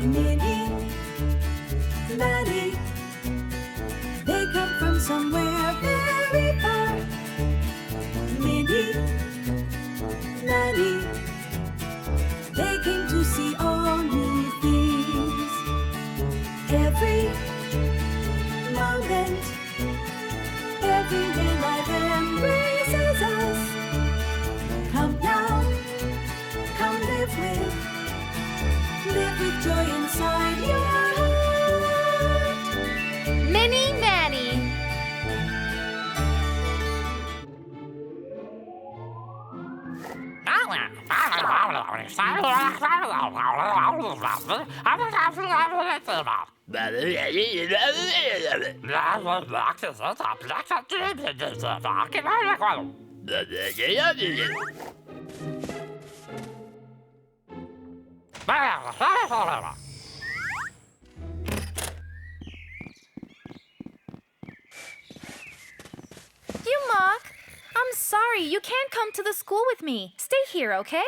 Minnie, Maddie, they come from somewhere very far. Minnie, Maddie, they came to see all new things. Every moment, every life embraces us. Come now, come live with joy inside your heart. Minnie Manny. You mock. I'm sorry, you can't come to the school with me. Stay here, okay?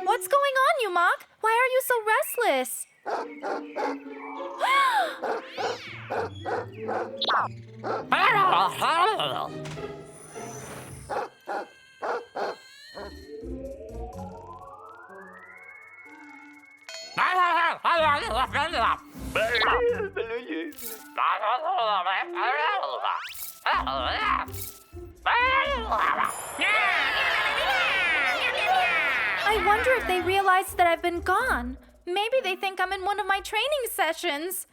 What's going on, you mock? Why are you so restless? I wonder if they realize that I've been gone. Maybe they think I'm in one of my training sessions.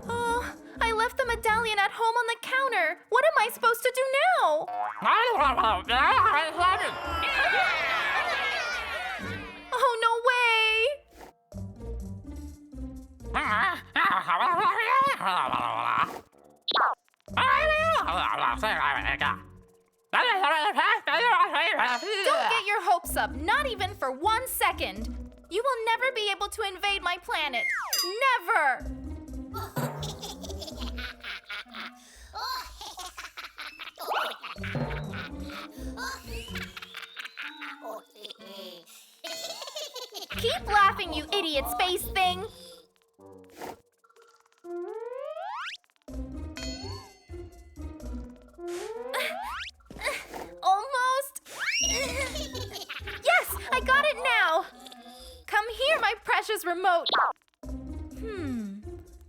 Oh, I left the medallion at home on the counter. What am I supposed to do now? Oh, no way! Don't get your hopes up, not even for 1 second. You will never be able to invade my planet. Never! Keep laughing, you idiot space thing! Almost! Yes, I got it now! Come here, my precious remote!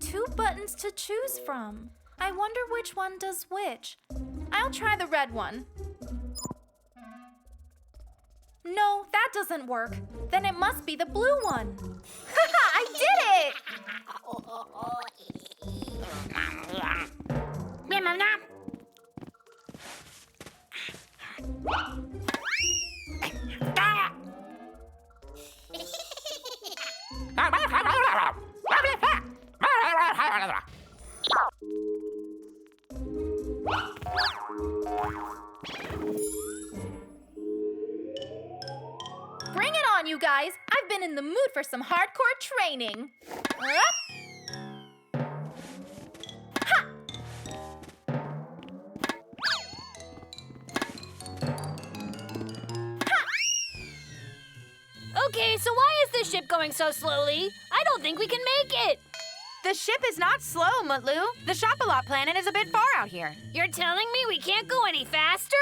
2 buttons to choose from. I wonder which one does which. I'll try the red one. No, that doesn't work. Then it must be the blue one. Haha, I did it! Bring it on, you guys. I've been in the mood for some hardcore training. Ha! Okay, so why is this ship going so slowly? I don't think we can make it. The ship is not slow, Mutlu. The Shapalat planet is a bit far out here. You're telling me we can't go any faster?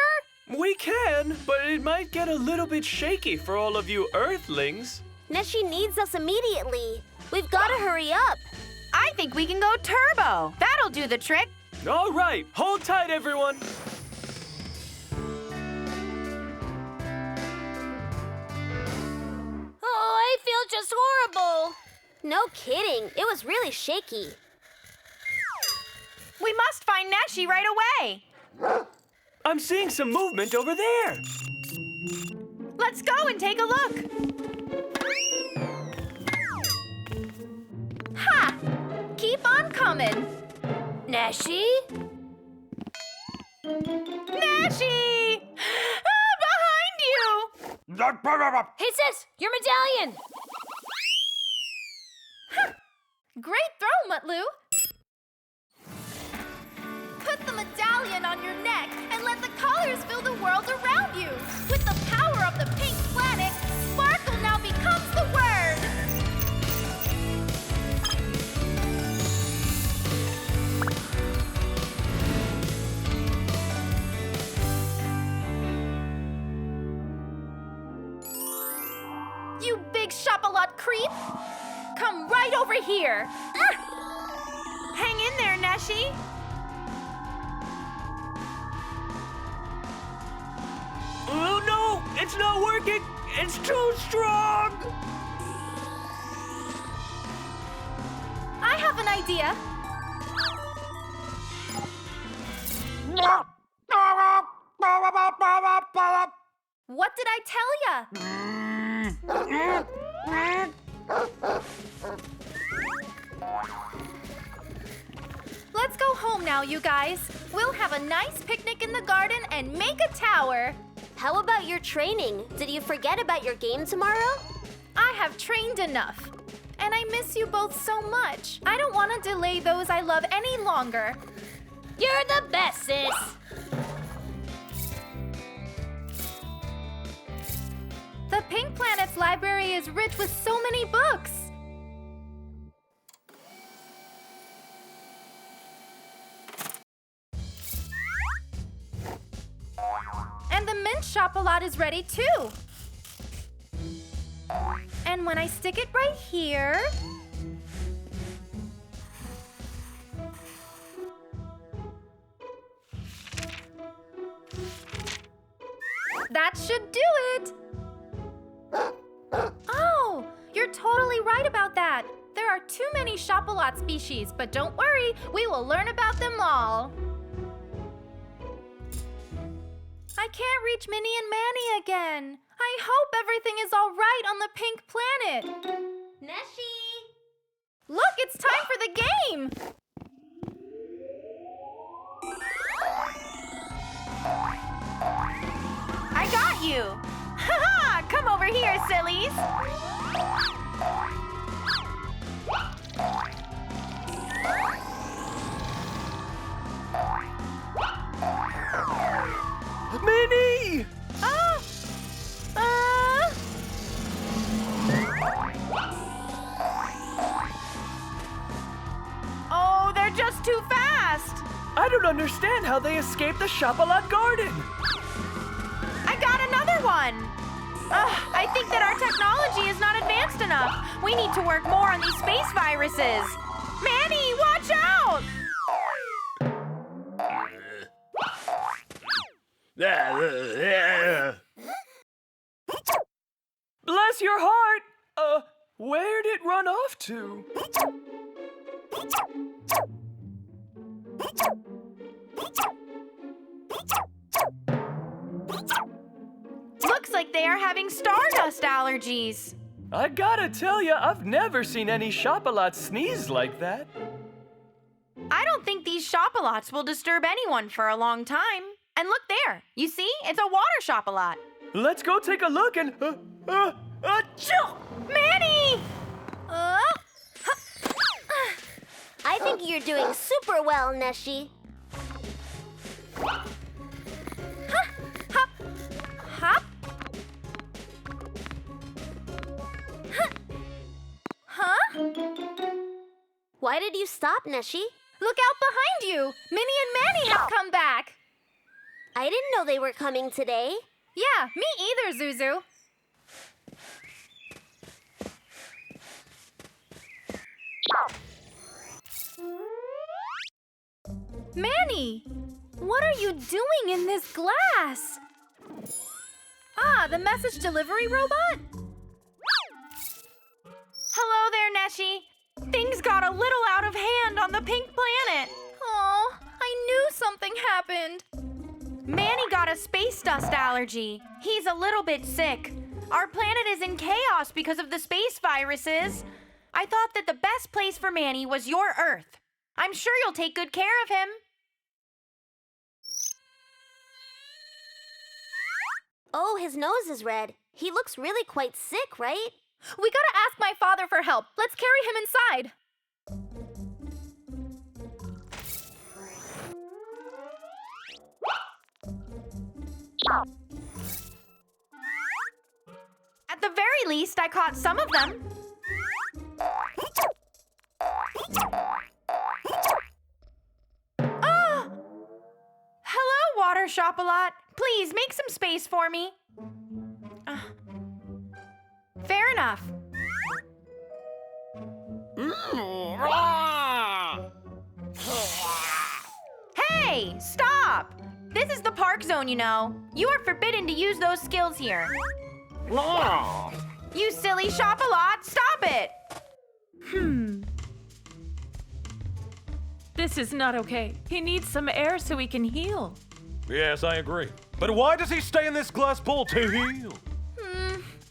We can, but it might get a little bit shaky for all of you Earthlings. Neşe needs us immediately. We've got to hurry up. I think we can go turbo. That'll do the trick. All right, hold tight, everyone. Oh, I feel just horrible. No kidding. It was really shaky. We must find Nashi right away. I'm seeing some movement over there. Let's go and take a look. Ha! Keep on coming. Nashi? Nashi! Behind you! Hey, sis, your medallion! Great throw, Mutlu. Put the medallion on your neck and let the colors fill the world around you. With the power of the pink planet, sparkle now becomes the word. You big Shapalat creep! Come right over here! Hang in there, Nashi. Oh no! It's not working! It's too strong! I have an idea. What did I tell ya? Let's go home now, you guys. We'll have a nice picnic in the garden and make a tower. How about your training? Did you forget about your game tomorrow? I have trained enough. And I miss you both so much. I don't want to delay those I love any longer. You're the best, sis. The Pink Planet's library is rich with so many books. And the mint Shapalat is ready too. And when I stick it right here, that should do it. Oh, you're totally right about that. There are too many Shapalat species, but don't worry, we will learn about them all. I can't reach Minnie and Manny again. I hope everything is all right on the pink planet. Nashi! Look, it's time for the game! I got you. Ha-ha! Come over here, sillies. Minnie! Oh, they're just too fast. I don't understand how they escaped the Shapalat garden. I got another one. I think that our technology is not advanced enough. We need to work more on these space viruses. Manny, watch out! Bless your heart! Where'd it run off to? Looks like they are having stardust allergies. I gotta tell ya, I've never seen any Shapalat sneeze like that. I don't think these Shapalats will disturb anyone for a long time. And look there. You see? It's a water Shapalat. Let's go take a look and... achoo! Manny! I think you're doing super well, Nashi. Hop! Huh? Why did you stop, Nashi? Look out behind you! Minnie and Manny have come back! I didn't know they were coming today. Yeah, me either, Zuzu. Manny, what are you doing in this glass? Ah, the message delivery robot? Hello there, Nashi. Things got a little out of hand on the pink planet. Oh, I knew something happened. Manny got a space dust allergy. He's a little bit sick. Our planet is in chaos because of the space viruses. I thought that the best place for Manny was your Earth. I'm sure you'll take good care of him. Oh, his nose is red. He looks really quite sick, right? We gotta ask my father for help. Let's carry him inside. At the very least, I caught some of them. Ah! Hello, Water Shapalat. Please make some space for me. Fair enough. Hey, stop! This is the park zone, you know. You are forbidden to use those skills here. You silly Shapalat, stop it! This is not okay. He needs some air so he can heal. Yes, I agree. But why does he stay in this glass bowl to heal?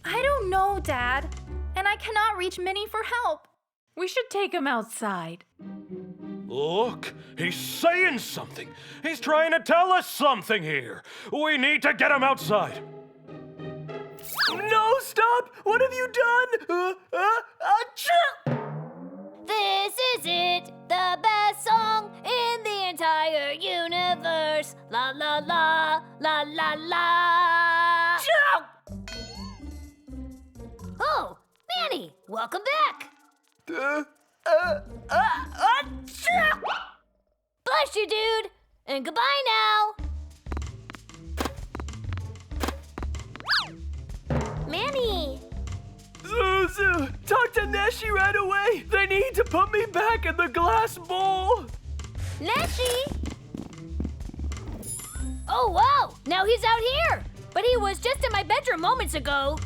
I don't know, Dad. And I cannot reach Minnie for help. We should take him outside. Look, he's saying something. He's trying to tell us something here. We need to get him outside. No, stop! What have you done? Achoo! This is it, the best song in the entire universe. La la la, la la la. Oh, Manny, welcome back. Bless you, dude. And goodbye now. Manny! Zuzu, talk to Neşe right away. They need to put me back in the glass bowl. Nashi! Oh, wow. Now he's out here. But he was just in my bedroom moments ago.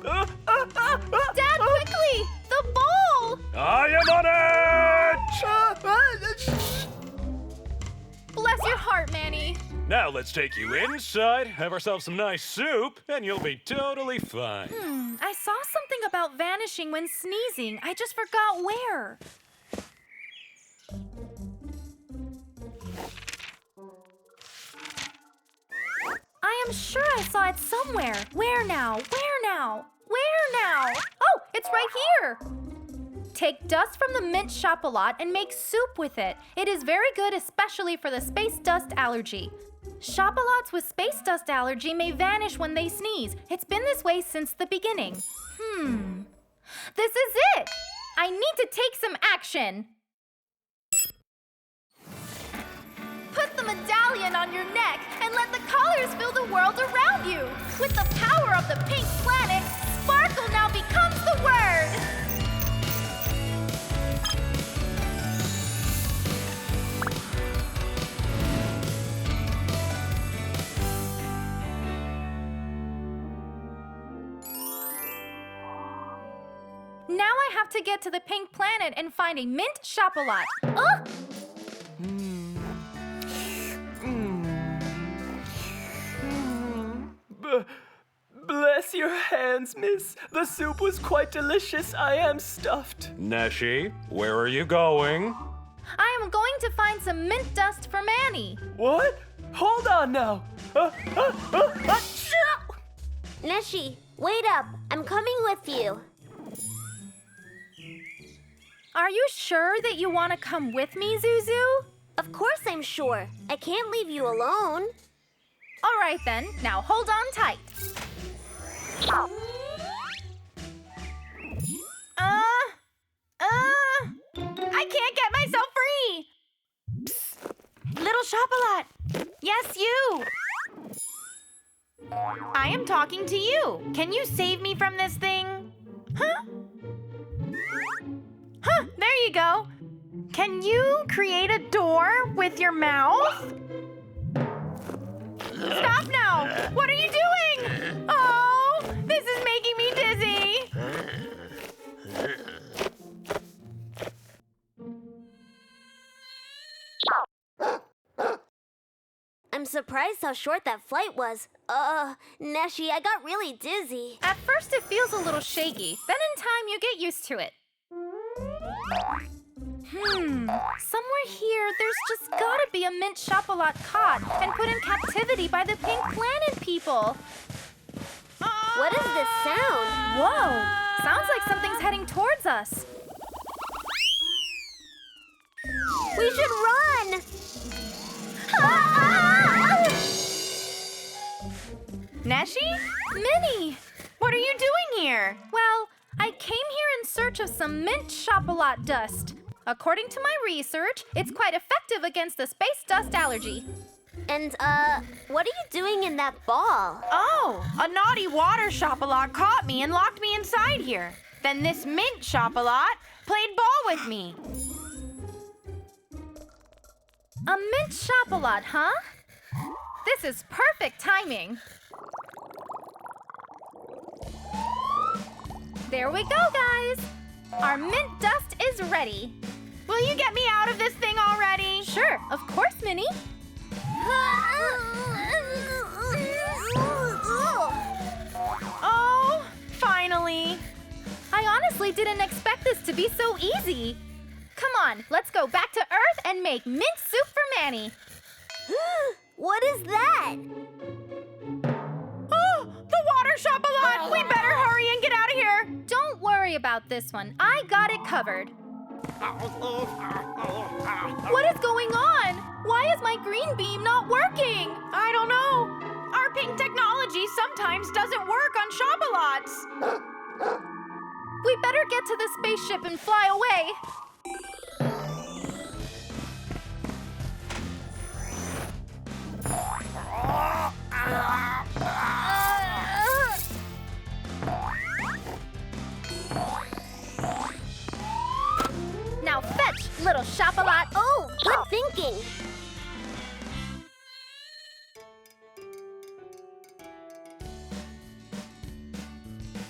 Dad, quickly! The bowl! I am on it! Bless your heart, Manny. Now let's take you inside, have ourselves some nice soup, and you'll be totally fine. I saw something about vanishing when sneezing. I just forgot where. I am sure I saw it somewhere. Where now? Where now? Where now? Oh, it's right here. Take dust from the mint Shapalat and make soup with it. It is very good, especially for the space dust allergy. Shapalats with space dust allergy may vanish when they sneeze. It's been this way since the beginning. This is it! I need to take some action. Put the medallion on your neck and let the colors fill the world around you. With the power of the pink planet, sparkle now becomes the word. Now I have to get to the pink planet and find a mint Shapalat. Ugh! Bless your hands, miss. The soup was quite delicious. I am stuffed. Nashi, where are you going? I am going to find some mint dust for Manny. What? Hold on now. Achoo! Nashi, wait up. I'm coming with you. Are you sure that you want to come with me, Zuzu? Of course I'm sure. I can't leave you alone. All right then, now hold on tight. I can't get myself free! Psst. Little Shapalat! Yes, you! I am talking to you. Can you save me from this thing? Huh? Huh, there you go. Can you create a door with your mouth? Stop now! What are you doing? Oh, this is making me dizzy. I'm surprised how short that flight was. Nashi, I got really dizzy. At first it feels a little shaky, then in time you get used to it. Somewhere here there's just gotta be a mint Shapalat caught and put in captivity by the pink planet people. What is this sound? Whoa! Sounds like something's heading towards us. We should run! Neşe? Minnie! What are you doing here? Well, I came here in search of some mint Shapalat dust. According to my research, it's quite effective against the space dust allergy. And, what are you doing in that ball? Oh, a naughty water Shapalat caught me and locked me inside here. Then this mint Shapalat played ball with me. A mint Shapalat, huh? This is perfect timing. There we go, guys. Our mint dust is ready. Will you get me out of this thing already? Sure, of course, Minnie. Oh, finally. I honestly didn't expect this to be so easy. Come on, let's go back to Earth and make mint soup for Manny. What is that? Oh, the water Shapalat! We better hurry and get out of here. Don't worry about this one. I got it covered. What is going on? Why is my green beam not working? I don't know. Our pink technology sometimes doesn't work on Shapalats. We better get to the spaceship and fly away. Now fetch, little Shapalat. Oh, good thinking.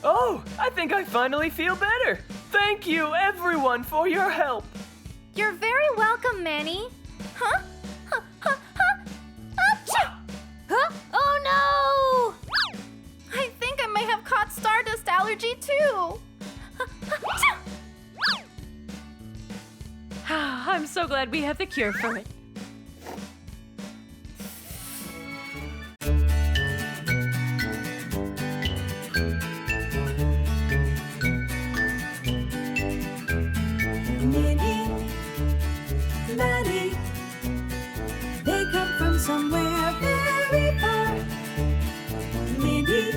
Oh, I think I finally feel better. Thank you, everyone, for your help. You're very welcome, Manny. Huh? Huh? Huh? Huh? Achoo! Huh? Oh I think I may have caught stardust allergy too. Achoo! I'm so glad we have the cure for it. Minnie, Maddie, they come from somewhere very far. Minnie,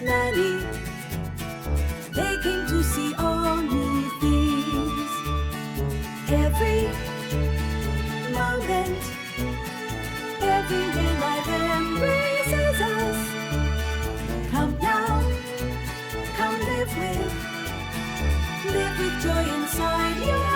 Maddie, they came to see all new things. Every moment, everyday life embraces us. Come now, come live with joy inside your